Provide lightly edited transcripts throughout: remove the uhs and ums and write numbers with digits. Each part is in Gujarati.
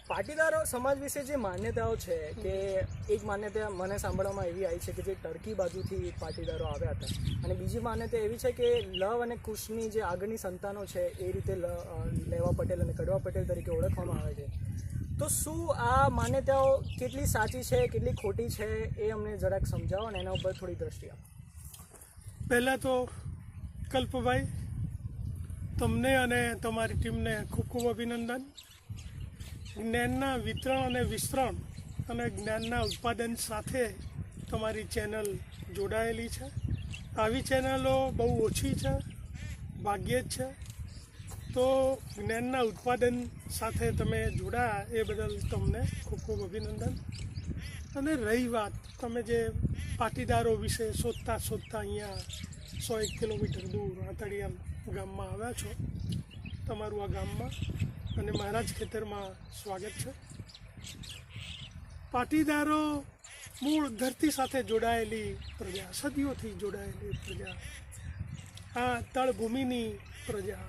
પાટીદારો સમાજ વિશે જે માન્યતાઓ છે કે એક માન્યતા મને સાંભળવામાં એવી આવી છે કે જે ટર્કી બાજુથી પાટીદારો આવ્યા હતા, અને બીજી માન્યતા એવી છે કે લવ અને કુશની જે આગળની સંતાનો છે એ રીતે લેવા પટેલ અને કડવા પટેલ તરીકે ઓળખવામાં આવે છે. તો શું આ માન્યતાઓ કેટલી સાચી છે, કેટલી ખોટી છે, એ અમને જરાક સમજાવો અને એના ઉપર થોડી દ્રષ્ટિ આપો. પહેલાં તો કલ્પભાઈ, તમને અને તમારી ટીમને ખૂબ ખૂબ અભિનંદન. જ્ઞાનના વિતરણ અને વિસ્તરણ અને જ્ઞાનના ઉત્પાદન સાથે તમારી ચેનલ જોડાયેલી છે. આવી ચેનલો બહુ ઓછી છે, ભાગ્યે જ છે. તો જ્ઞાનના ઉત્પાદન સાથે તમે જોડાયા એ બદલ તમને ખૂબ ખૂબ અભિનંદન. અને રહી વાત, તમે જે પાટીદારો વિશે શોધતા અહીંયા 101 કિલોમીટર દૂર આતળિયા ગામમાં આવ્યા છો, તમારું આ ગામમાં અને મારા જ ખેતરમાં સ્વાગત છે. પાટીદારો મૂળ ધરતી સાથે જોડાયેલી પ્રજા, સદીઓથી જોડાયેલી પ્રજા, આ તળભૂમિની પ્રજા.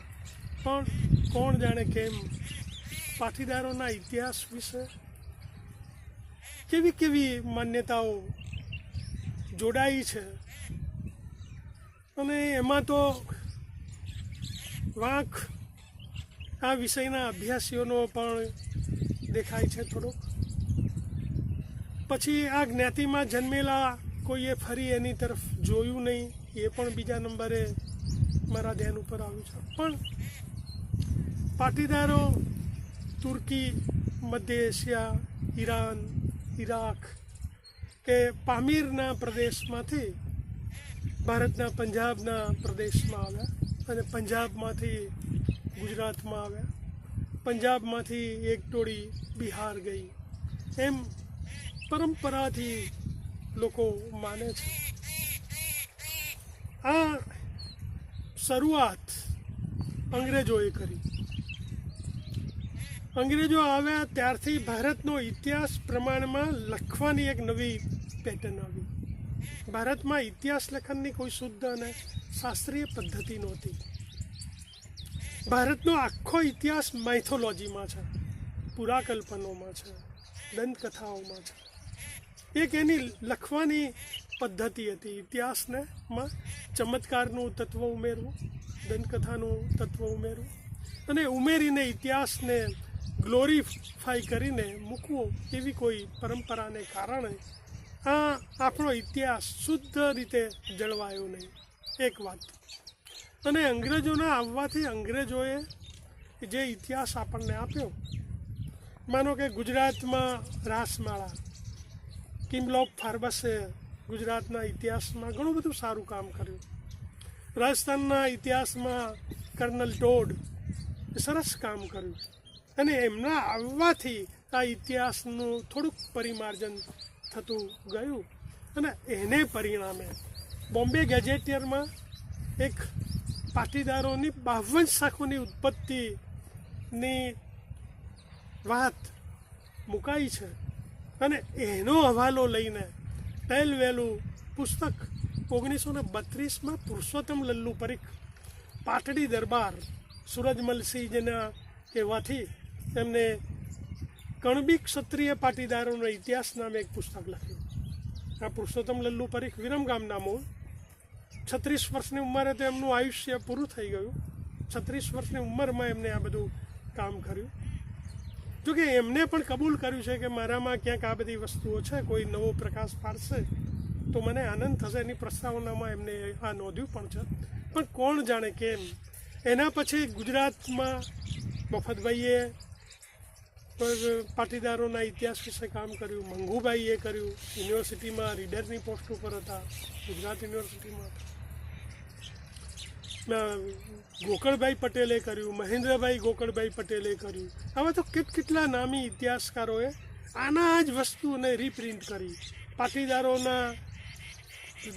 પણ કોણ જાણે કેમ પાટીદારોના ઇતિહાસ વિશે કેવી કેવી માન્યતાઓ જોડાઈ છે, અને એમાં તો વાંક આ વિષયના અભ્યાસીઓનો પણ દેખાય છે થોડોક. પછી આ જ્ઞાતિમાં જન્મેલા કોઈએ ફરી એની તરફ જોયું નહીં, એ પણ બીજા નંબરે મારા ધ્યાન ઉપર આવ્યું છે. પણ પાટીદારો તુર્કી, મધ્ય એશિયા, ઈરાન, ઈરાક કે પામીરના પ્રદેશમાંથી ભારતના પંજાબના પ્રદેશમાં આવ્યા, અને પંજાબમાંથી ગુજરાતમાં આવ્યા, પંજાબમાંથી એક ટોળી બિહાર ગઈ. એમ પરંપરાથી લોકો માને છે. આ શરૂઆત અંગ્રેજોએ કરી. અંગ્રેજો આવ્યા ત્યારથી ભારતનો ઇતિહાસ પ્રમાણમાં લખવાની એક નવી પેટર્ન આવી. ભારતમાં ઇતિહાસ લેખનની કોઈ શુદ્ધ અને શાસ્ત્રીય પદ્ધતિ નહોતી. ભારતનો આખો ઇતિહાસ માઇથોલોજીમાં છે, પુરાકલ્પનોમાં છે, દંતકથાઓમાં છે. એક એની લખવાની પદ્ધતિ હતી. ઇતિહાસને માં ચમત્કારનું તત્વ ઉમેરવું, દંતકથાનું તત્વ ઉમેરવું, અને ઉમેરીને ઇતિહાસને ગ્લોરીફાઈ કરીને મૂકવો, એવી કોઈ પરંપરાને કારણે આ આપણો ઇતિહાસ શુદ્ધ રીતે જળવાયો નહીં. એક વાત. અને અંગ્રેજોના આવવાથી અંગ્રેજોએ જે ઇતિહાસ આપણને આપ્યો, માનો કે ગુજરાતમાં રાસમાળા, કિંગલોપ ફાર્બસે ગુજરાતના ઇતિહાસમાં ઘણું બધું સારું કામ કર્યું. રાજસ્થાનના ઇતિહાસમાં કર્નલ ટોડ સરસ કામ કર્યું. અને એમના આવવાથી આ ઇતિહાસનું થોડુંક પરિમાર્જન થતું ગયું, અને એને પરિણામે બોમ્બે ગેજેટિયરમાં એક પાટીદારોની 52 શાખોની ઉત્પત્તિની વાત મુકાઈ છે. અને એનો હવાલો લઈને પહેલવહેલું પુસ્તક 1932માં પુરુષોત્તમ લલ્લુ પરીખ, પાટડી દરબાર, સૂરજમલસિંહના કહેવાથી એમને કણબી ક્ષત્રિય પાટીદારોનો ઇતિહાસ નામે એક પુસ્તક લખ્યું. આ પુરુષોત્તમ લલ્લુ પરીખ વિરમગામના મૂળ. 36 વર્ષની ઉંમરે તો એમનું આયુષ્ય પૂરું થઈ ગયું. 36 વર્ષની ઉંમરમાં એમને આ બધું કામ કર્યું. જોકે એમને પણ કબૂલ કર્યું છે કે મારામાં ક્યાંક આ બધી વસ્તુઓ છે, કોઈ નવો પ્રકાશ પાડશે તો મને આનંદ થશે. એની પ્રસ્તાવનામાં એમને આ નોંધ્યું પણ છે. પણ કોણ જાણે કેમ એના પછી ગુજરાતમાં મફતભાઈએ પાટીદારોના ઇતિહાસ વિશે કામ કર્યું, મંગુભાઈએ કર્યું. યુનિવર્સિટીમાં રીડરની પોસ્ટ ઉપર હતા, ગુજરાત યુનિવર્સિટીમાં હતા. ગોકળભાઈ પટેલે કર્યું, મહેન્દ્રભાઈ ગોકળભાઈ પટેલે કર્યું. આવા તો કેટલા નામી ઇતિહાસકારોએ આના જ વસ્તુને રીપ્રિન્ટ કરી. પાટીદારોના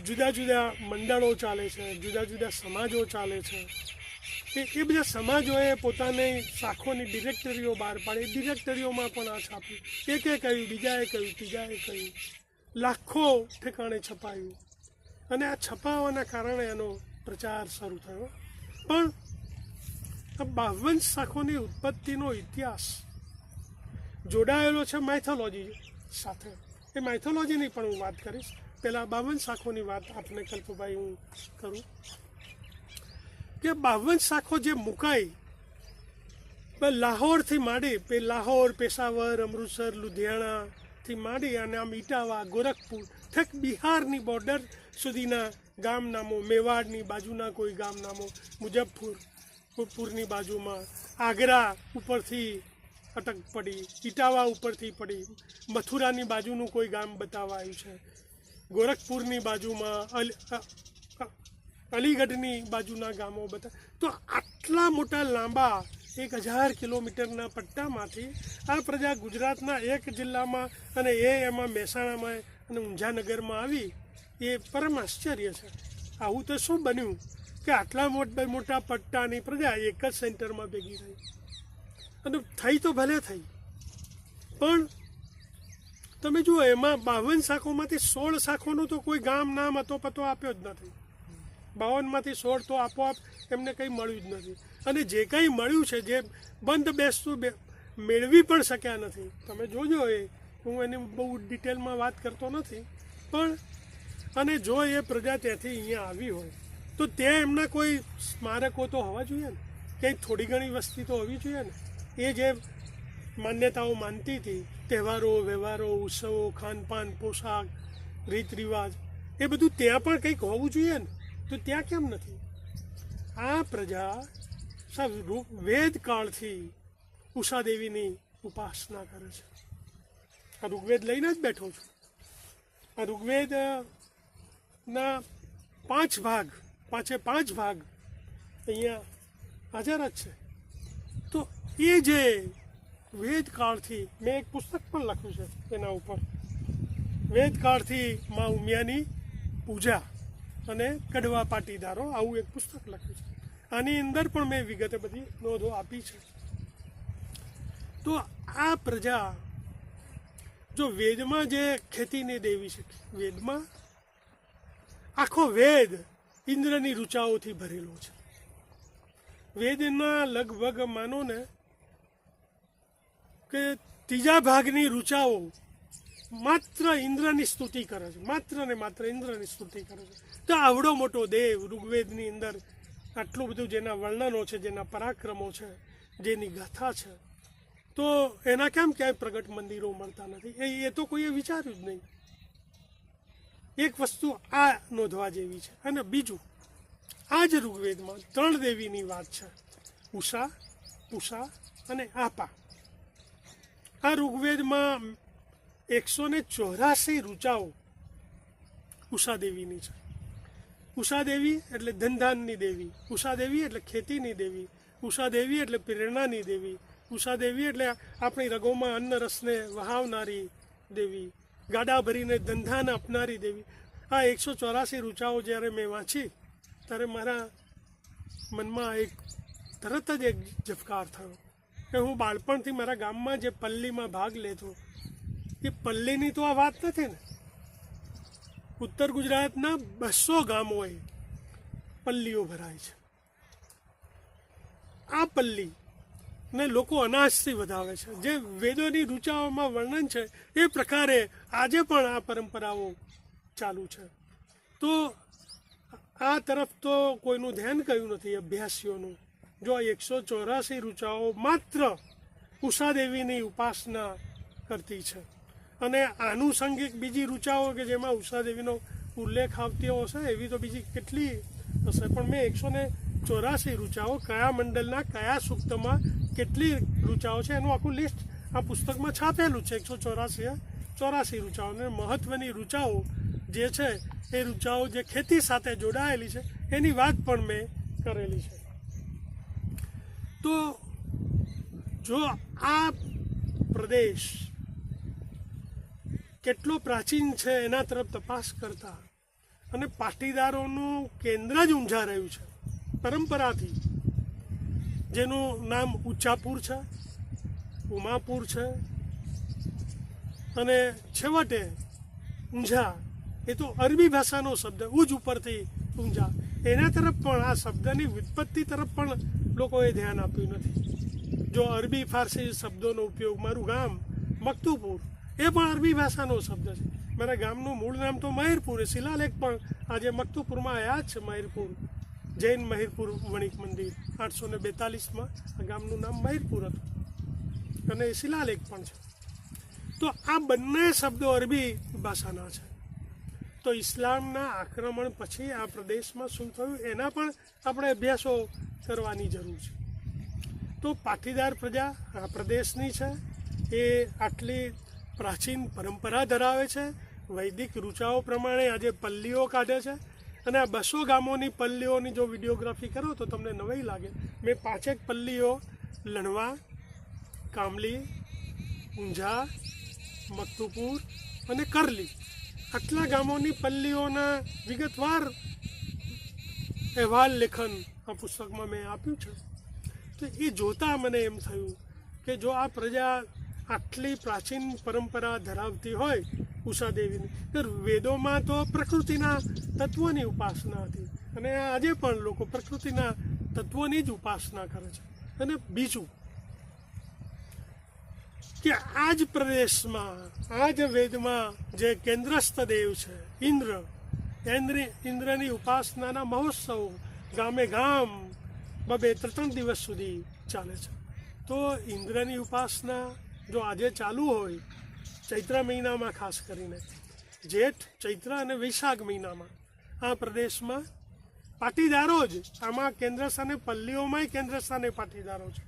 જુદા જુદા મંડળો ચાલે છે, જુદા જુદા સમાજો ચાલે છે. એ બધા સમાજોએ પોતાની શાખોની ડિરેક્ટરીઓ બહાર પાડી. ડિરેક્ટરીઓમાં પણ આ છાપ્યું. એકે કહ્યું, બીજાએ કહ્યું, ત્રીજાએ કહ્યું. લાખો ઠેકાણે છપાયું, અને આ છપાવાના કારણે એનો પ્રચાર શરૂ થયો. પણ આ 52 શાખોની ઉત્પત્તિનો ઇતિહાસ જોડાયેલો છે માઇથોલોજી સાથે. એ માઇથોલોજીની પણ હું વાત કરીશ. પહેલાં 52 શાખોની વાત આપને કલ્પભાઈ હું કરું કે 52 શાખો જે મુકાઈ લાહોરથી માંડી, લાહોર, પેશાવર, અમૃતસર, લુધિયાણાથી માંડી અને આમ ઇટાવા, ગોરખપુર ઠેક બિહારની બોર્ડર સુધીના ગામ નામો, મેવાડની બાજુના કોઈ ગામ નામો, મુઝફ્ફરપુરની બાજુમાં, આગ્રા ઉપરથી અટક પડી, ઇટાવા ઉપરથી પડી, મથુરાની બાજુનું કોઈ ગામ બતાવવા આવ્યું છે, ગોરખપુરની બાજુમાં, અલીગઢની બાજુના ગામો બતા. તો આટલા મોટા લાંબા 1000 કિલોમીટરના પટ્ટામાંથી આ પ્રજા ગુજરાતના એક જિલ્લામાં અને એમાં મહેસાણામાં અને ઊંઝાનગરમાં આવી, એ પરમ આશ્ચર્ય છે. આવું તો શું બન્યું કે આટલા મોટા પટ્ટાની પ્રજા એક જ સેન્ટરમાં ભેગી થઈ. અને થઈ તો ભલે થઈ, પણ તમે જુઓ એમાં 52 શાખોમાંથી 16 શાખોનું તો કોઈ ગામ નામ હતો પતો આપ્યો જ નથી. 52માંથી 16 તો આપોઆપ એમને કંઈ મળ્યું જ નથી. અને જે કંઈ મળ્યું છે, જે બંધ બેસતું મેળવી પણ શક્યા નથી. તમે જોજો, એ હું એની બહુ ડિટેલમાં વાત કરતો નથી, પણ અને જો એ પ્રજા ત્યાંથી અહીંયા આવી હોય તો ત્યાં એમના કોઈ સ્મારકો તો હોવા જોઈએ ને, ક્યાંય થોડી ઘણી વસ્તી તો હોવી જોઈએ ને. એ જે માન્યતાઓ માનતી હતી, તહેવારો, વ્યવહારો, ઉત્સવો, ખાનપાન, પોશાક, રીત રિવાજ, એ બધું ત્યાં પણ કંઈક હોવું જોઈએ ને. તો ત્યાં કેમ નથી? આ પ્રજા વેદકાળથી ઉષા દેવીની ઉપાસના કરે છે. આ ઋગ્વેદ લઈને જ બેઠો છું. આ ઋગ્વેદના 5 ભાગ, 5 ભાગ અહીંયા હાજર જ છે. તો એ જે વેદકાળથી, મેં એક પુસ્તક પણ લખ્યું છે એના ઉપર, વેદકાળથી મા ઉમિયાની પૂજા અને કડવા પાટીદારો, આવું એક પુસ્તક લખ્યું છે. આની અંદર પણ મેં વિગતે બધી નોંધો આપી છે. તો આ પ્રજા જો વેદમાં જે ખેતીની દેવી છે, વેદમાં આખો વેદ ઇન્દ્રની ઋચાઓથી ભરેલો છે. વેદના લગભગ માનો ને કે 3 ભાગની ઋચાઓ માત્ર ઇન્દ્રની સ્તુતિ કરે છે, માત્ર ને માત્ર ઇન્દ્રની સ્તુતિ કરે છે. તો આવડો મોટો દેવ ઋગ્વેદની અંદર આટલું બધું જેના વર્ણનો છે, જેના પરાક્રમો છે, જેની ગાથા છે, તો એના કેમ ક્યાંય પ્રગટ મંદિરો મળતા નથી? એ તો કોઈએ વિચાર્યું જ નહીં. એક વસ્તુ આ નોંધવા જેવી છે. અને બીજું, આ જ ઋગ્વેદમાં 3 દેવીની વાત છે, ઉષા, પુષા અને આપા. આ ઋગ્વેદમાં 184 ઋચાઓ ઉષા દેવીની છે. ઉષા દેવી એટલે ધનધાનની દેવી, ઉષા દેવી એટલે ખેતીની દેવી, ઉષા દેવી એટલે પ્રેરણાની દેવી, ઉષા દેવી એટલે આપણી રગોમાં અન્ન રસને વહાવનારી દેવી, ગાડા ભરીને ધનધાન આપનારી દેવી. આ 184 ઋચાઓ જ્યારે મેં વાંચી ત્યારે મારા મનમાં તરત જ એક ઝબકાર થયો કે હું બાળપણથી મારા ગામમાં જે પલ્લીમાં ભાગ લેતો, એ પલ્લીની તો આ વાત નથી ને. ઉત્તર ગુજરાતના 200 ગામોએ પલ્લીઓ ભરાય છે. આ પલ્લી ને લોકો અનાજથી વધાવે છે. જે વેદોની ઋચાઓમાં વર્ણન છે એ પ્રકારે આજે પણ આ પરંપરાઓ ચાલુ છે. તો આ તરફ તો કોઈનું ધ્યાન ગયું નથી અભ્યાસીઓનું. જો 184 ઋચાઓ માત્ર ઉષા દેવીની ઉપાસના કરતી છે, અને આનુષંગિક બીજી ઋચાઓ કે જેમાં ઉષા દેવીનો ઉલ્લેખ આવતો હશે એવી તો બીજી કેટલી હશે, પણ મેં 184 ઋચાઓ કયા મંડળના કયા સૂક્તમાં કેટલી ઋચાઓ છે એનું આખું લિસ્ટ આ પુસ્તકમાં છાપેલું છે. 184 ઋચાઓ. અને મહત્વની ઋચાઓ જે છે એ ઋચાઓ જે ખેતી સાથે જોડાયેલી છે એની વાત પણ મેં કરેલી છે. તો જો આ પ્રદેશ કેટલો પ્રાચીન છે એના તરફ તપાસ કરતા, અને પાટીદારોનું કેન્દ્ર જ ઊંઝા રહ્યું છે પરંપરાથી, જેનું નામ ઉચ્ચાપુર છે, ઉમાપુર છે, અને છેવટે ઊંઝા એ તો અરબી ભાષાનો શબ્દ, ઉજ ઉપરથી ઊંઝા, એના તરફ પણ આ શબ્દની વ્યુત્પત્તિ તરફ પણ લોકોએ ધ્યાન આપ્યું નથી. જો અરબી ફારસી શબ્દોનો ઉપયોગ, મારું ગામ મકતુપુર એ પણ અરબી ભાષાનો શબ્દ છે. મારા ગામનું મૂળ નામ તો મહેરપુર છે. શિલાલેખ પણ આજે મકતુપુરમાં આવ્યા જ છે. મહેરપુર જૈન મહેરપુર વણિક મંદિર 842માં આ ગામનું નામ મહેરપુર હતું અને શિલાલેખ પણ છે. તો આ બંને શબ્દો અરબી ભાષાના છે. તો ઇસ્લામના આક્રમણ પછી આ પ્રદેશમાં શું થયું એના પણ આપણે અભ્યાસો કરવાની જરૂર છે. તો પાટીદાર પ્રજા આ પ્રદેશની છે. એ આટલી પ્રાચીન પરંપરા ધરાવે છે. વૈદિક ઋચાઓ પ્રમાણે આજે પલ્લીઓ કાઢે છે અને આ 200 ગામોની પલ્લીઓની જો વિડીયોગ્રાફી કરો તો તમને નવાઈ લાગે. મેં 5 પલ્લીઓ લણવા, કામલી, ઊંઝા, મકતુપુર અને કરલી આટલા ગામોની પલ્લીઓના વિગતવાર અહેવાલ લેખન આ પુસ્તકમાં મેં આપ્યું છે. તો એ જોતાં મને એમ થયું કે જો આ પ્રજા આટલી પ્રાચીન પરંપરા ધરાવતી હોય ઉષાદેવીની, તો વેદોમાં તો પ્રકૃતિના તત્વોની ઉપાસના હતી અને આજે પણ લોકો પ્રકૃતિના તત્વોની જ ઉપાસના કરે છે. અને બીજું કે આ જ પ્રદેશમાં આ જ વેદમાં જે કેન્દ્રસ્થ દેવ છે ઇન્દ્રની ઉપાસનાના મહોત્સવ ગામે ગામ 2-3 દિવસ સુધી ચાલે છે. તો ઇન્દ્રની ઉપાસના જો આજે ચાલુ હોય ચૈત્ર મહિનામાં, ખાસ કરીને જેઠ, ચૈત્ર અને વૈશાખ મહિનામાં આ પ્રદેશમાં પાટીદારો જ આમાં કેન્દ્ર સ્થાને પલ્લીઓમાંય કેન્દ્ર સ્થાને પાટીદારો છે.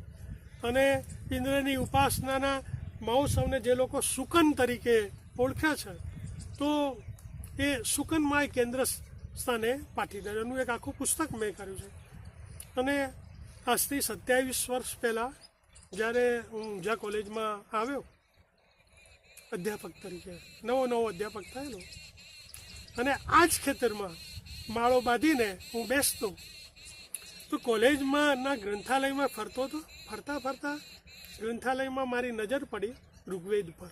અને ઇન્દ્રની ઉપાસનાના મહોત્સવને જે લોકો સુકન તરીકે ઓળખે છે તો એ સુકનમાંય કેન્દ્ર સ્થાને પાટીદારોનું એક આખું પુસ્તક મેં કર્યું છે. અને આજથી 27 વર્ષ પહેલાં જ્યારે હું ઊંઝા કોલેજમાં આવ્યો અધ્યાપક તરીકે, નવો અધ્યાપક થયેલો, અને આ જ ખેતરમાં માળો બાંધીને હું બેસતો તો કોલેજમાં ગ્રંથાલયમાં ફરતો હતો. ફરતા ગ્રંથાલયમાં મારી નજર પડી ઋગ્વેદ પર.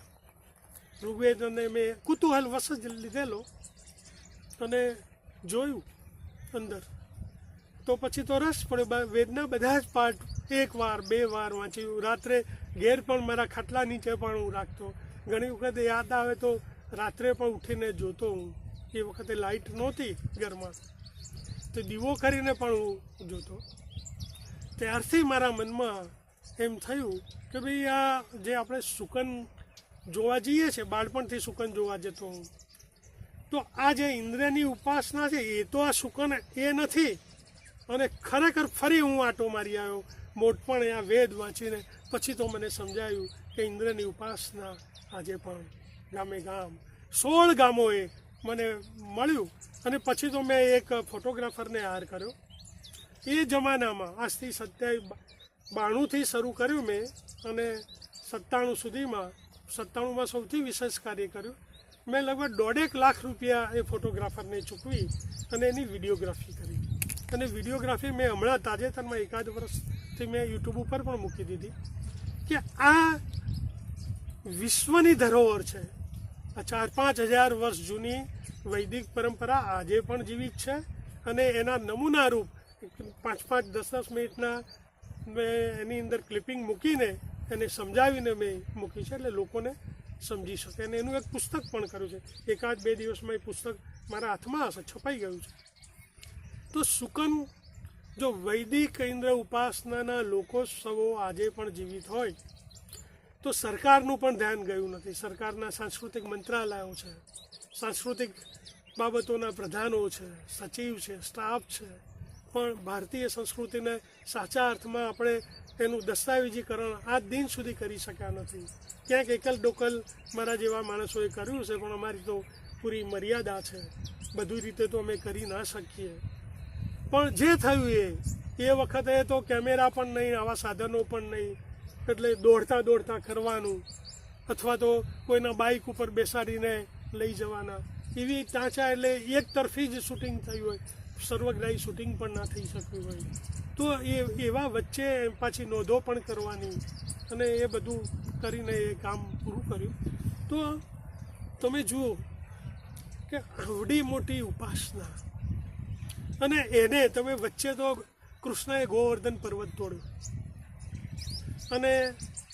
ઋગ્વેદને મેં કુતૂહલવશ જ લીધેલો અને જોયું અંદર. તો પછી તો રસ પડ્યો. વેદના બધા જ પાઠ 1 વાર 2 વાર વાંચ્યું. રાત્રે ઘેર પણ મારા ખાટલા નીચે પણ હું રાખતો. ઘણી વખત યાદ આવે તો રાત્રે પણ ઉઠીને જોતો હું. એ વખતે લાઇટ નહોતી ઘરમાં, તો દીવો કરીને પણ હું જોતો. ત્યારથી મારા મનમાં એમ થયું કે ભાઈ આ જે આપણે સુકન જોવા જઈએ છીએ, બાળપણથી સુકન જોવા જતો હું, તો આ જે ઇન્દ્રની ઉપાસના છે એ તો આ સુકન એ નથી. અને ખરેખર ફરી હું આંટો મારી આવ્યો મોટપણ આ વેદ વાંચીને. પછી તો મને સમજાયું કે ઇન્દ્રની ઉપાસના આજે પણ ગામે ગામ 16 ગામોએ મને મળ્યું. અને પછી તો મેં એક ફોટોગ્રાફરને હાયર કર્યો. એ જમાનામાં આજથી 92થી શરૂ કર્યું મેં અને 97 સુધીમાં 97માં સૌથી વિશેષ કાર્ય કર્યું. મેં લગભગ 1.5 લાખ રૂપિયા એ ફોટોગ્રાફરને ચૂકવી અને એની વિડીયોગ્રાફી કરી. અને વિડીયોગ્રાફી મેં હમણાં તાજેતરમાં 1 વર્ષથી મેં યુટ્યુબ ઉપર પણ મૂકી દીધી કે આ વિશ્વની ધરોહર છે. આ 4-5 હજાર વર્ષ જૂની વૈદિક પરંપરા આજે પણ જીવિત છે. અને એના નમૂના રૂપ 5-5, 10-10 મિનિટના મેં એની અંદર ક્લિપિંગ મૂકીને એને સમજાવીને મેં મૂકી છે એટલે લોકોને સમજી શકે. અને એનું એક પુસ્તક પણ કર્યું છે. 1-2 દિવસમાં એ પુસ્તક મારા હાથમાં હશે, છપાઈ ગયું છે. તો સુકન જો વૈદિક ઇન્દ્ર ઉપાસનાના લોકોત્સવો આજે પણ જીવિત હોય તો સરકારનું પણ ધ્યાન ગયું નથી. સરકારના સાંસ્કૃતિક મંત્રાલયો છે, સાંસ્કૃતિક બાબતોના પ્રધાનો છે, સચિવ છે, સ્ટાફ છે, પણ ભારતીય સંસ્કૃતિને સાચા અર્થમાં આપણે એનું દસ્તાવેજીકરણ આજ દિન સુધી કરી શક્યા નથી. ક્યાંક એકલ ડોકલ મારા જેવા માણસોએ કર્યું છે, પણ અમારી તો પૂરી મર્યાદા છે. બધી રીતે તો અમે કરી ના શકીએ. પણ જે થયું એ વખતે તો કેમેરા પણ નહીં, આવા સાધનો પણ નહીં, એટલે દોડતા કરવાનું અથવા તો કોઈના બાઇક ઉપર બેસાડીને લઈ જવાના. એવી ટાંચા એટલે એક તરફી જ શૂટિંગ થયું હોય, સર્વગ્રાહી શૂટિંગ પણ ના થઈ શક્યું હોય. તો એવા વચ્ચે પાછી નોંધો પણ કરવાની અને એ બધું કરીને એ કામ પૂરું કર્યું. તો તમે જુઓ કે આવડી મોટી ઉપાસના અને એને તમે વચ્ચે તો કૃષ્ણએ ગોવર્ધન પર્વત તોડ્યો અને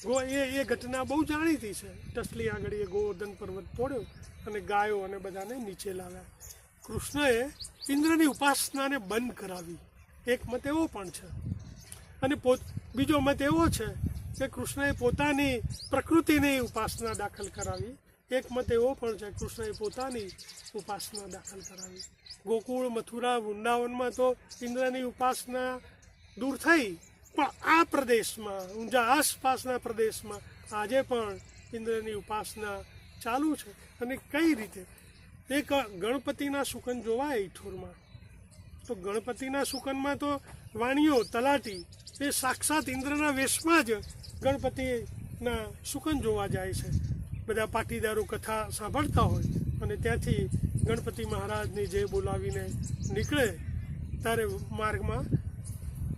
એ ઘટના બહુ જાણીતી છે. ટસલી આગળ એ ગોવર્ધન પર્વત તોડ્યો અને ગાયો અને બધાને નીચે લાવ્યા. કૃષ્ણએ ઇન્દ્રની ઉપાસનાને બંધ કરાવી, એક મત એવો પણ છે. અને બીજો મત એવો છે કે કૃષ્ણએ પોતાની પ્રકૃતિની ઉપાસના દાખલ કરાવી. એક મત એવો પણ છે કૃષ્ણએ પોતાની ઉપાસના દાખલ કરાવી. ગોકુળ, મથુરા, વૃંદાવનમાં તો ઇન્દ્રની ઉપાસના દૂર થઈ, પણ આ પ્રદેશમાં, ઊંઝા આસપાસના પ્રદેશમાં આજે પણ ઇન્દ્રની ઉપાસના ચાલુ છે. અને કઈ રીતે? એક ગણપતિના સુકન જોવાય ઈઠોરમાં, તો ગણપતિના સુકનમાં તો વાણીઓ, તલાટી એ સાક્ષાત ઇન્દ્રના વેશમાં જ ગણપતિના સુકન જોવા જાય છે. બધા પાટીદારો કથા સાંભળતા હોય અને ત્યાંથી ગણપતિ મહારાજની જે બોલાવીને નીકળે ત્યારે માર્ગમાં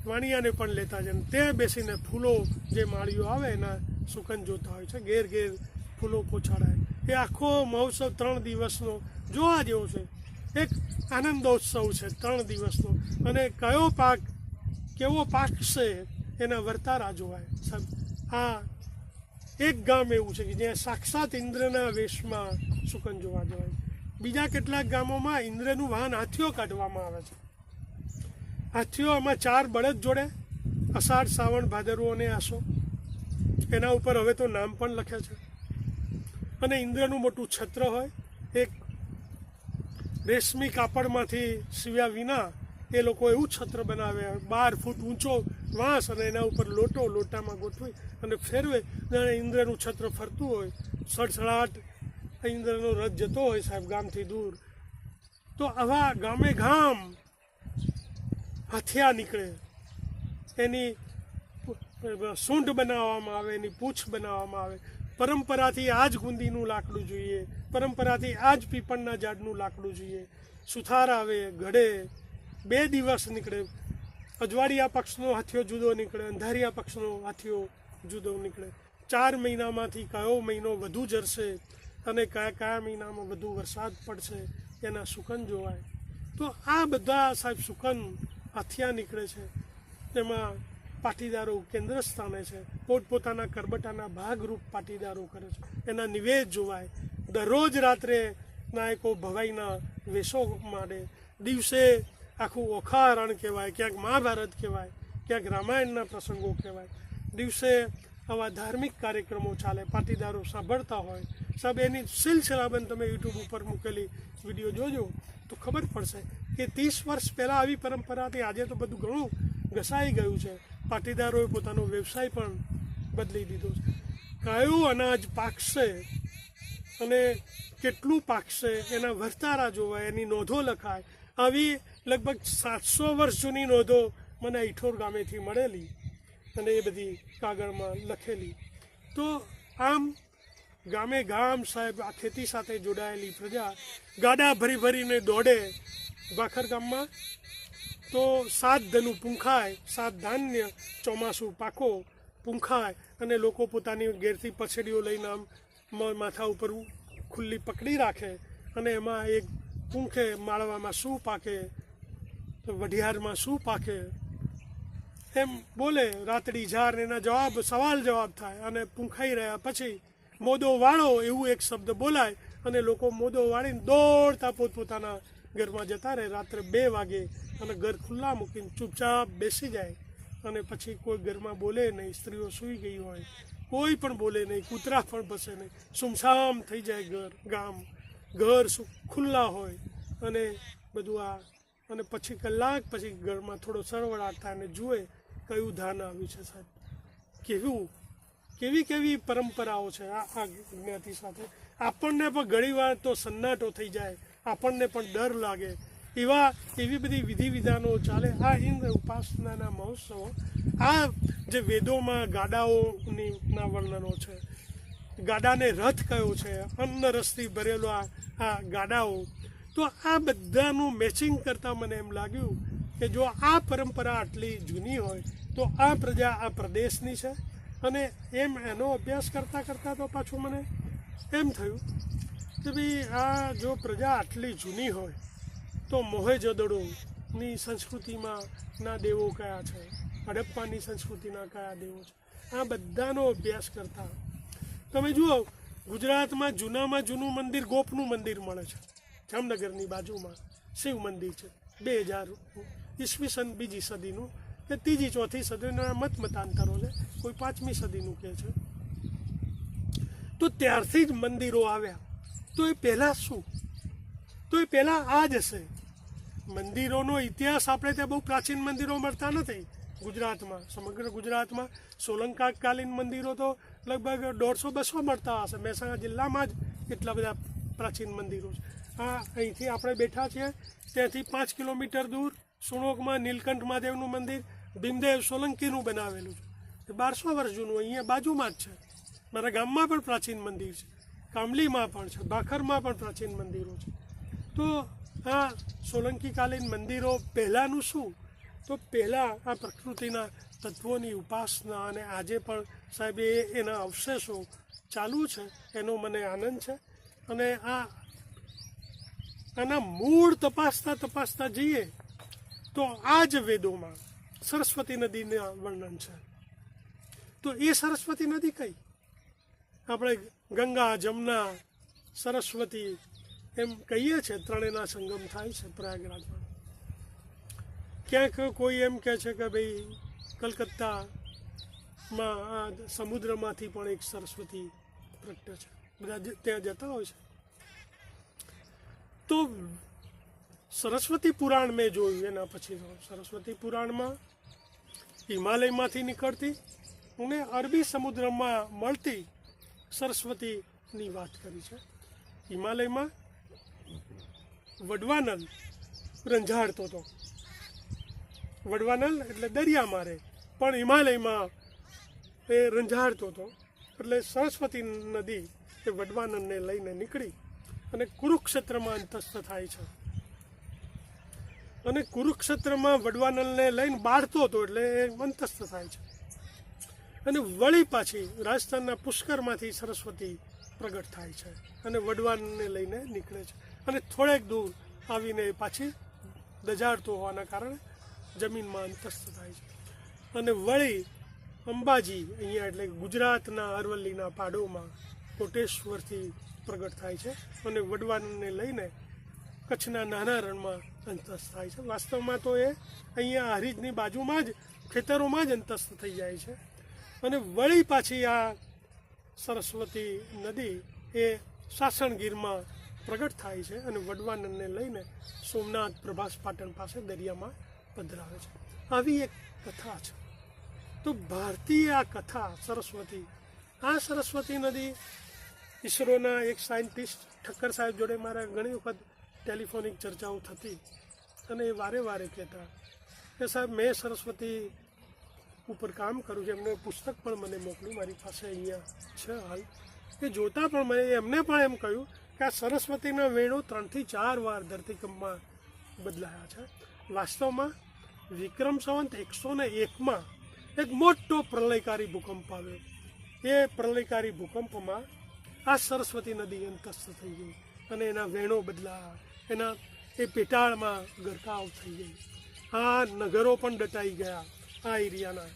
વાણિયાને પણ લેતા જાય. ત્યાં બેસીને ફૂલો જે માળીઓ આવે એના સુકન જોતા હોય છે. ઘેર ઘેર ફૂલો પહોંચાડાય. એ આખો મહોત્સવ 3 દિવસનો જોવા જેવો છે. એક આનંદોત્સવ છે 3 દિવસનો. અને કયો પાક કેવો પાકશે એના વર્તારા જોવાય. આ એક ગામ એવું છે કે જ્યાં સાક્ષાત ઇન્દ્રના વેશમાં સુકન જોવા જવાય. બીજા કેટલાક ગામોમાં ઇન્દ્રનું વાહન હાથીઓ કાઢવામાં આવે છે. હાથીઓ આમાં 4 બળદ જોડે, અષાઢ, શ્રાવણ, ભાદરવો અને આસો. એના ઉપર હવે તો નામ પણ લખે છે. અને ઇન્દ્રનું મોટું છત્ર હોય, એક રેશમી કાપડમાંથી સીવ્યા વિના એ લોકો એવું છત્ર બનાવે, 12 ફૂટ ઊંચો વાંસ અને એના ઉપર લોટો, લોટામાં ગોઠવી અને ફેરવે. જાણે ઇન્દ્રનું છત્ર ફરતું હોય, સડસડાટ ઇન્દ્રનો રથ જતો હોય સાહેબ ગામથી દૂર. તો આવા ગામે ગામ હાથિયા નીકળે. એની સૂંઢ બનાવવામાં આવે, એની પૂંછ બનાવવામાં આવે. પરંપરાથી આ જ ગુંદીનું લાકડું જોઈએ, પરંપરાથી આ જ પીપળના ઝાડનું લાકડું જોઈએ. સુથાર આવે, ઘડે. 2 દિવસ નીકળે. અજવાળિયા પક્ષનો હાથીઓ જુદો નીકળે, અંધારિયા પક્ષનો હાથીઓ જુદો નીકળે. 4 મહિનામાંથી કયો મહિનો વધુ જરશે અને કયા મહિનામાં વધુ વરસાદ પડશે એના સુકન જોવાય. તો આ બધા સાહેબ સુકન હાથિયા નીકળે છે. એમાં પાટીદારો કેન્દ્ર સ્થાને છે. પોતપોતાના કરબટાના ભાગરૂપ પાટીદારો કરે છે. એના નિવેદ જોવાય. દરરોજ રાત્રે નાયકો ભવાઈના વેશો માંડે. દિવસે આખું ઓખારણ કહેવાય, ક્યાંક મહાભારત કહેવાય, ક્યાંક રામાયણના પ્રસંગો કહેવાય. દિવસે આવા ધાર્મિક કાર્યક્રમો ચાલે, પાટીદારો સાંભળતા હોય. સાહેબ એની સિલસિલાબંધ તમે યુટ્યુબ ઉપર મૂકેલી વિડીયો જોજો તો ખબર પડશે કે 30 વર્ષ પહેલાં આવી પરંપરા હતી. આજે તો બધું ઘણું ઘસાઈ ગયું છે. પાટીદારોએ પોતાનો વ્યવસાય પણ બદલી દીધો છે. કયું અનાજ પાકશે અને કેટલું પાકશે એના વર્તારા જોવાય, એની નોંધો લખાય. આવી લગભગ 700 વર્ષ જૂની નોંધો મને ઈઠોર ગામેથી મળેલી અને એ બધી કાગળમાં લખેલી. તો આમ ગામે ગામ સાહેબ આ ખેતી સાથે જોડાયેલી પ્રજા ગાડા ભરી ભરીને દોડે. ભાખર ગામમાં તો 7 ધનું પૂંખાય, 7 ધાન્ય ચોમાસું પાકો પૂંખાય અને લોકો પોતાની ઘેરથી પછડીઓ લઈને આમ માથા ઉપર ખુલ્લી પકડી રાખે અને એમાં એક પૂંખે માળવામાં શું પાકે, વઢિયારમાં શું પાકે એમ બોલે. રાતડી ઝાર એના જવાબ, સવાલ જવાબ થાય અને પૂંખાઈ રહ્યા પછી મોદો વાળો એવું એક શબ્દ બોલાય અને લોકો મોદો વાળીને દોડતા પોતપોતાના ઘરમાં જતા રહે. રાત્રે 2 વાગે અને ઘર ખુલ્લા મૂકીને ચૂપચાપ બેસી જાય અને પછી કોઈ ઘરમાં બોલે નહીં. સ્ત્રીઓ સૂઈ ગઈ હોય, કોઈ પણ બોલે નહીં, કૂતરા પણ ભસે નહીં. સુમસામ થઈ જાય ઘર ખુલ્લા હોય અને બધું આ. અને પછી કલાક પછી ઘરમાં થોડો સરવડાટ થાય અને જુએ કયું ધાન આવ્યું છે સાહેબ. કેવી પરંપરાઓ છે આ જ્ઞાતિ સાથે. આપણને પણ ઘણીવાર તો સન્નાટો થઈ જાય, આપણને પણ ડર લાગે. એવી બધી વિધિ વિધાનો ચાલે. આ ઇન્દ્ર ઉપાસનાના મહોત્સવો, આ જે વેદોમાં ગાડાઓના વર્ણનો છે, ગાડાને રથ કયો છે, અન્ન રસથી ભરેલો આ ગાડાઓ. તો આ બધાનું મેચિંગ કરતાં મને એમ લાગ્યું કે જો આ પરંપરા આટલી જૂની હોય તો આ પ્રજા આ પ્રદેશની છે. અને એનો અભ્યાસ કરતાં તો પાછું મને એમ થયું કે ભાઈ આ જો પ્રજા આટલી જૂની હોય તો મોહેજોદડોની સંસ્કૃતિમાં ના દેવો કયા છે, હડપ્પાની સંસ્કૃતિના કયા દેવો છે. આ બધાનો અભ્યાસ કરતા. તમે જુઓ, ગુજરાતમાં જૂનામાં જૂનું મંદિર ગોપનું મંદિર મળે છે જામનગરની બાજુમાં. શિવ મંદિર છે 2000 ઈસવીસન 2જી સદીનું કે 3જી 4થી સદીના મતાંતરો છે, કોઈ 5મી સદીનું કહે છે. તો ત્યારથી જ મંદિરો આવ્યા. તો એ પહેલાં શું? તો એ પહેલાં આ જ હશે. મંદિરોનો ઇતિહાસ આપણે ત્યાં બહુ પ્રાચીન મંદિરો મળતા નથી ગુજરાતમાં. સમગ્ર ગુજરાતમાં સોલંકાકાલીન મંદિરો તો લગભગ 150-200 મળતા હશે. મહેસાણા જિલ્લામાં જ એટલા બધા પ્રાચીન મંદિરો છે. અહીંથી આપણે બેઠા છીએ ત્યાંથી 5 કિલોમીટર દૂર સુણોકમાં નીલકંઠ મહાદેવનું મંદિર ભીમદેવ સોલંકીનું બનાવેલું છે. 1200 વર્ષ જૂનું અહીંયા બાજુમાં જ છે. મારા ગામમાં પણ પ્રાચીન મંદિર છે, કામલીમાં પણ છે, ભાખરમાં પણ પ્રાચીન મંદિરો છે. તો આ સોલંકીકાલીન મંદિરો પહેલાંનું શું? તો પહેલાં આ પ્રકૃતિના તત્વોની ઉપાસના, અને આજે પણ સાહેબ એના અવશેષો ચાલુ છે. એનો મને આનંદ છે. અને આના મૂળ તપાસતા જઈએ તો આ જ વેદોમાં સરસ્વતી નદીના વર્ણન છે. તો એ સરસ્વતી નદી કઈ? આપણે ગંગા, જમના, સરસ્વતી એમ કહીએ છીએ. ત્રણેયના સંગમ થાય છે પ્રયાગરાજમાં. ક્યાંક કોઈ એમ કહે છે કે ભાઈ કલકત્તામાં આ સમુદ્રમાંથી પણ એક સરસ્વતી પ્રગટે છે. બધા ત્યાં જતા હોય છે. તો સરસ્વતી પુરાણ મેં જોયું. એના પછી સરસ્વતી પુરાણમાં હિમાલયમાંથી નીકળતી અને અરબી સમુદ્રમાં મળતી સરસ્વતીની વાત કરી છે. હિમાલયમાં વડવાનલ રંજાડતો હતો. વડવાનલ એટલે દરિયામાં રહે, પણ હિમાલયમાં એ રંજાડતો હતો. એટલે સરસ્વતી નદી એ વડવાનલને લઈને નીકળી અને કુરુક્ષેત્રમાં અંતસ્થ થાય છે. અને કુરુક્ષેત્રમાં વડવાનલને લઈને બાળતો હતો એટલે એ અંતસ્થ થાય છે. અને વળી પાછી રાજસ્થાનના પુષ્કરમાંથી સરસ્વતી પ્રગટ થાય છે અને વડવાનલને લઈને નીકળે છે. અને થોડેક દૂર આવીને પાછી દજાડતો હોવાના કારણે જમીનમાં અંતસ્થ થાય છે. અને વળી અંબાજી અહીંયા એટલે ગુજરાતના અરવલ્લીના પાડોમાં કોટેશ્વરથી પ્રગટ થાય છે અને વડવાનલને લઈને કચ્છના નાના રણમાં અંતસ્થ થાય છે. વાસ્તવમાં તો એ અહીંયા હરીજની બાજુમાં જ ખેતરોમાં જ અંતસ્થ થઈ જાય છે. અને વળી પાછી આ સરસ્વતી નદી એ સાસણગીરમાં પ્રગટ થાય છે અને વડવાનલને લઈને સોમનાથ પ્રભાસ પાટણ પાસે દરિયામાં પધરાવે છે. આવી એક કથા છે. તો ભારતીય આ કથા સરસ્વતી નદી ઈસરોના એક સાયન્ટિસ્ટ ઠક્કર સાહેબ જોડે મારા ઘણી વખત ટેલિફોનિક ચર્ચાઓ થતી અને એ વારે કહેતા કે સાહેબ મેં સરસ્વતી ઉપર કામ કરું છું. એમને પુસ્તક પણ મને મોકલ્યું, મારી પાસે અહીંયા છે હાલ. એ જોતાં પણ એમને પણ એમ કહ્યું કે આ સરસ્વતીના વેણો 3 થી 4 વાર ધરતીકંપમાં બદલાયા છે. વાસ્તવમાં વિક્રમ સંવત 101માં એક મોટો પ્રલયકારી ભૂકંપ આવ્યો. એ પ્રલયકારી ભૂકંપમાં આ સરસ્વતી નદી અંતસ્થ થઈ ગઈ અને એના વેણો બદલાયા. એના એ પેટાળમાં ગરકાવ થઈ ગઈ. આ નગરો પણ દટાઈ ગયા આ એરિયાના.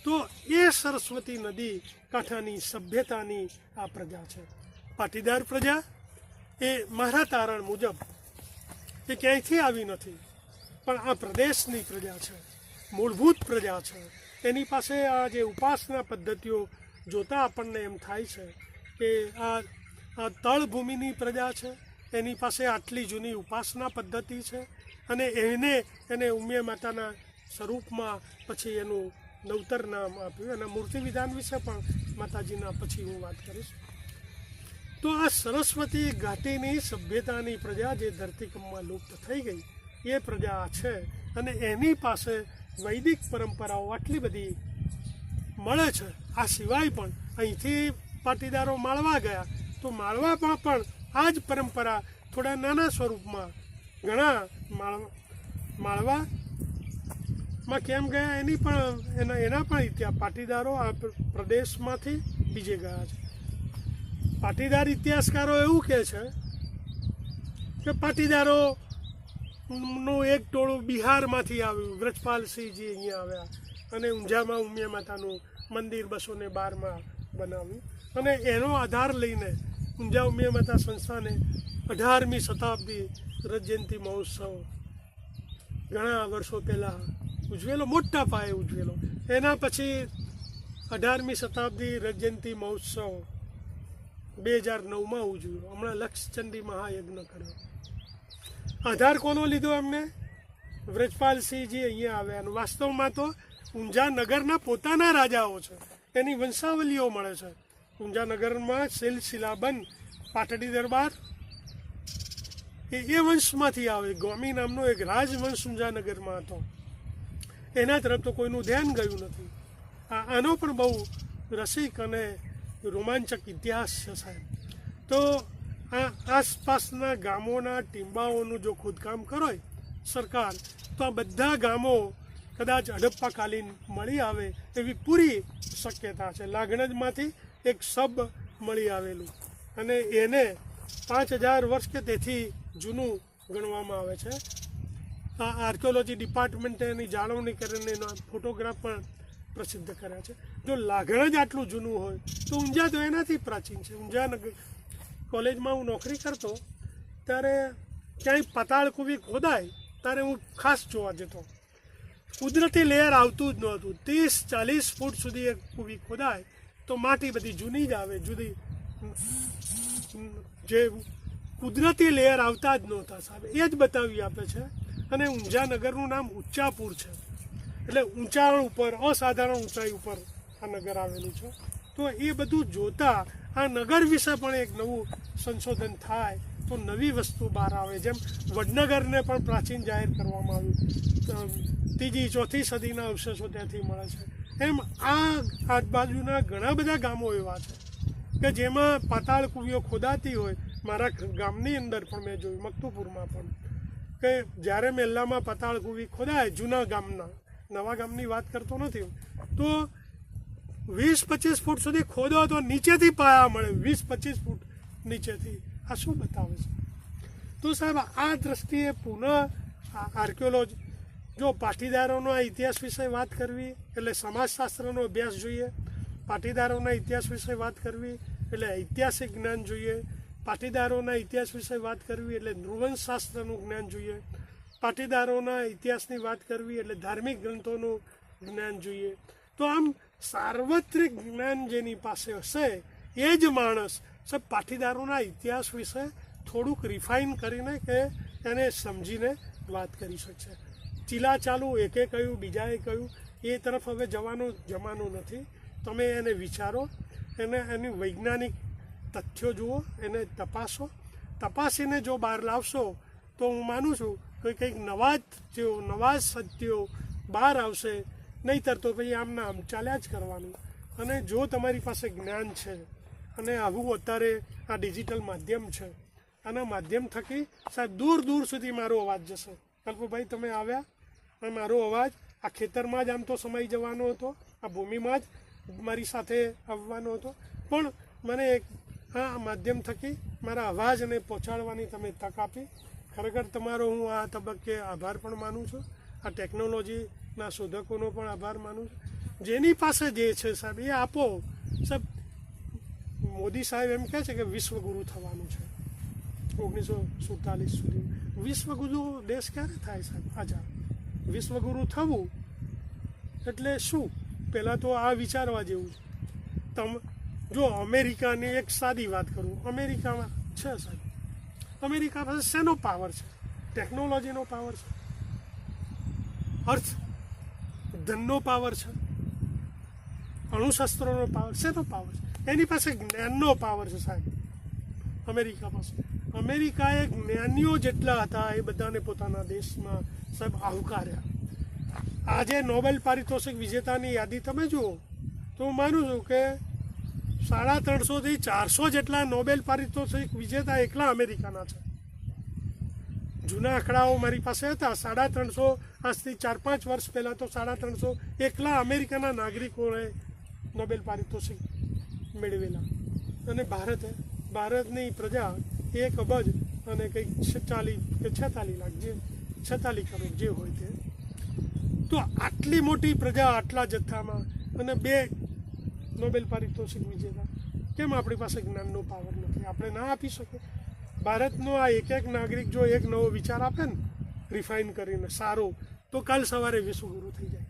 તો એ સરસ્વતી નદી કાંઠાની સભ્યતાની આ પ્રજા છે. પાટીદાર પ્રજા એ મારા તારણ મુજબ એ ક્યાંયથી આવી નથી, પણ આ પ્રદેશની પ્રજા છે, મૂળભૂત પ્રજા છે. એની પાસે આ જે ઉપાસના પદ્ધતિઓ જોતાં આપણને એમ થાય છે કે આ તળભૂમિની પ્રજા છે. એની પાસે આટલી જૂની ઉપાસના પદ્ધતિ છે અને એને ઉમિયા માતાના સ્વરૂપમાં પછી એનું નવતર નામ આપ્યું. અને મૂર્તિ વિધાન વિશે પણ માતાજીના પછી હું વાત કરીશ. તો આ સરસ્વતી ઘાટીની સભ્યતાની પ્રજા જે ધરતીકંપમાં લુપ્ત થઈ ગઈ એ પ્રજા છે. અને એની પાસે વૈદિક પરંપરાઓ આટલી બધી મળે છે. આ સિવાય પણ અહીંથી પાટીદારો માળવા ગયા તો માળવામાં પણ આ જ પરંપરા થોડા નાના સ્વરૂપમાં ઘણા માળવામાં કેમ ગયા એના પણ ઇતિહાસ પાટીદારો આ પ્રદેશમાંથી બીજે ગયા છે. પાટીદાર ઇતિહાસકારો એવું કહે છે કે પાટીદારોનું એક ટોળું બિહારમાંથી આવ્યું. વ્રજપાલસિંહજી અહીંયા આવ્યા અને ઊંઝામાં ઉમિયા માતાનું મંદિર 212માં બનાવ્યું અને એનો આધાર લઈને ઊંઝા ઉમિયા માતા સંસ્થાને 18મી શતાબ્દી રથ જયંતિ મહોત્સવ ઘણા વર્ષો પહેલાં ઉજવેલો, મોટા પાયે ઉજવેલો. એના પછી 18મી શતાબ્દી રથ જયંતિ મહોત્સવ 2009માં ઉજવ્યો. હમણાં લક્ષચંડી મહાયજ્ઞ કર્યો. આધાર કોનો લીધો એમને? વ્રજપાલસિંહજી અહીંયા આવ્યા. અને વાસ્તવમાં તો ઊંઝા નગરના પોતાના રાજાઓ છે, એની વંશાવલીઓ મળે છે. ઊંઝા નગરમાં સિલસિલાબંધ પાટડી દરબાર એ વંશમાંથી આવે. ગોમી નામનો એક રાજવંશ ઊંઝા નગરમાં હતો. એના તરફ તો કોઈનું ધ્યાન ગયું નથી. આનો પણ બહુ રસિક અને રોમાંચક ઇતિહાસ છે સાહેબ. તો આ આસપાસના ગામોના ટીંબાઓનું જો ખોદકામ કરે સરકાર, તો આ બધા ગામો કદાચ હડપ્પાકાલીન મળી આવે એવી પૂરી શક્યતા છે. લાગણજમાંથી એક સબ મળી આવેલું અને એને 5000 વર્ષ કે તેથી જૂનું ગણવામાં આવે છે. આ આર્કિયોલોજી ડિપાર્ટમેન્ટે એની જાળવણી કરીને એનો ફોટોગ્રાફ પણ પ્રસિદ્ધ કર્યા છે. જો લાગણજ આટલું જૂનું હોય તો ઊંઝા તો એનાથી પ્રાચીન છે. ઊંઝા કોલેજમાં હું નોકરી કરતો ત્યારે ક્યાંય પાતાળ કૂવી ખોદાય ત્યારે હું ખાસ જોવા જતો. કુદરતી લેયર આવતું જ નહોતું. 30-40 ફૂટ સુધી એક કૂવી ખોદાય તો માટી બધી જૂની જ આવે, જુદી જે કુદરતી લેયર આવતા જ નહોતા સાહેબ. એ જ બતાવી આપે છે. અને ઊંઝા નગરનું નામ ઊંચાપુર છે, એટલે ઊંચાણ ઉપર, અસાધારણ ઊંચાઈ ઉપર આ નગર આવેલું છે. તો એ બધું જોતા આ નગર વિશે પણ એક નવું સંશોધન થાય તો નવી વસ્તુ બહાર આવે. જેમ વડનગરને પણ પ્રાચીન જાહેર કરવામાં આવ્યું, 3જી-4થી સદીના અવશેષો ત્યાંથી મળે છે. એમ આ આજુબાજુના ઘણા બધા ગામો એવા છે કે જેમાં પાતાળ કૂવીઓ ખોદાતી હોય. મારા ગામની અંદર પણ મેં જોયું, મકતુપુરમાં પણ, કે જ્યારે મેલ્લામાં પાતાળ કૂવી ખોદાય જૂના ગામના, નવા ગામની વાત કરતો નથી, તો 20-25 ફૂટ સુધી ખોદો તો નીચેથી પાયા મળે, 20-25 ફૂટ નીચેથી. આ શું બતાવે છે? તો સાહેબ આ દ્રષ્ટિએ પુનઃ આર્કિયોલોજી, જો પાટીદારોના ઇતિહાસ વિશે વાત કરવી એટલે સમાજશાસ્ત્રનો અભ્યાસ જોઈએ, પાટીદારોના ઇતિહાસ વિશે વાત કરવી એટલે ઐતિહાસિક જ્ઞાન જોઈએ, પાટીદારોના ઇતિહાસ વિશે વાત કરવી એટલે નૃવંશશાસ્ત્રનું જ્ઞાન જોઈએ, પાટીદારોના ઇતિહાસની વાત કરવી એટલે ધાર્મિક ગ્રંથોનું જ્ઞાન જોઈએ. તો આમ સાર્વત્રિક જ્ઞાન જેની પાસે હશે એ જ માણસ સબ પાટીદારોના ઇતિહાસ વિશે થોડુંક રિફાઇન કરીને કે એને સમજીને વાત કરી શકશે. ચીલા ચાલુ એકે કહ્યું બીજાએ કહ્યું એ તરફ હવે જવાનો જમાનો નથી. તમે એને વિચારો, એને એની વૈજ્ઞાનિક તથ્યો જુઓ, એને તપાસો. તપાસીને જો બહાર લાવશો તો હું માનું છું કે કંઈક નવા જ સત્યો બહાર આવશે. નહીંતર તો પછી આમના આમ ચાલ્યા જ કરવાનું. અને જો તમારી પાસે જ્ઞાન છે અને આવું અત્યારે આ ડિજિટલ માધ્યમ છે, આના માધ્યમ થકી સાહેબ દૂર દૂર સુધી મારો અવાજ જશે. કલ્પભાઈ તમે આવ્યા અને મારો અવાજ આ ખેતરમાં જ આમ તો સમાઈ જવાનો હતો, આ ભૂમિમાં જ મારી સાથે આવવાનો હતો, પણ મને આ માધ્યમ થકી મારા અવાજને પહોંચાડવાની તમે તક આપી. ખરેખર તમારો હું આ તબક્કે આભાર પણ માનું છું. આ ટેકનોલોજીના શોધકોનો પણ આભાર માનું છું. જેની પાસે જે છે સાહેબ એ આપો. સાહેબ મોદી સાહેબ એમ કહે છે કે વિશ્વગુરુ થવાનું છે 1947 સુધી. વિશ્વગુરુ દેશ ક્યારે થાય સાહેબ? આઝાદ. વિશ્વગુરુ થવું એટલે શું? પહેલાં તો આ વિચારવા જેવું છે. જો અમેરિકાની એક સાદી વાત કરું, અમેરિકામાં છે સાહેબ, અમેરિકા પાસે શેનો પાવર છે? ટેકનોલોજીનો પાવર છે, અર્થ ધનનો પાવર છે, અણુશસ્ત્રોનો પાવર, શેનો પાવર છે? એની પાસે જ્ઞાનનો પાવર છે સાહેબ અમેરિકા પાસે. અમેરિકાએ જ્ઞાનીઓ જેટલા હતા એ બધાને પોતાના દેશમાં સાહેબ આવકાર્યા. આજે નોબેલ પારિતોષિક વિજેતાની યાદી તમે જુઓ તો હું માનું છું કે 350થી 400 જેટલા નોબેલ પારિતોષિક વિજેતા એકલા અમેરિકાના છે. જૂના આંકડાઓ મારી પાસે હતા, 350, આજથી 4-5 વર્ષ પહેલાં તો 350 એકલા અમેરિકાના નાગરિકોએ નોબેલ પારિતોષિક મેળવેલા. અને ભારતની પ્રજા 1 અબજ અને કંઈક 46 કે 46 લાખ, જે 46 કરોડ જે હોય તે. તો આટલી મોટી પ્રજા આટલા જથ્થામાં, અને 2 નોબેલ પારિતોષિક વિજેતા, કેમ આપણી પાસે જ્ઞાનનો પાવર નથી? આપણે ના આપી શકીએ? ભારતનો આ એક નાગરિક જો એક નવો વિચાર આપે ને રિફાઇન કરીને સારો, તો કાલ સવારે વિશ્વગુરુ થઈ જાય.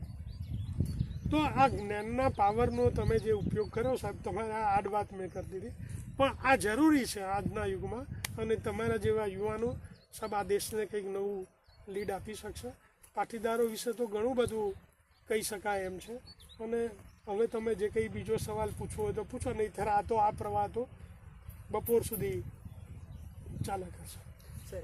તો આ જ્ઞાનના પાવરનો તમે જે ઉપયોગ કર્યો સાહેબ, તમારે આડ વાત મેં કરી દીધી, પણ આ જરૂરી છે આજના યુગમાં. અને તમારા જેવા યુવાનો સાહેબ આ દેશને કંઈક નવું લીડ આપી શકશે. પાટીદારો વિશે તો ઘણું બધું કહી શકાય એમ છે. અને હવે તમે જે કંઈ બીજો સવાલ પૂછવો હોય તો પૂછો, નહીં આ પ્રવાહ તો બપોર સુધી ચાલ્યા કરશે.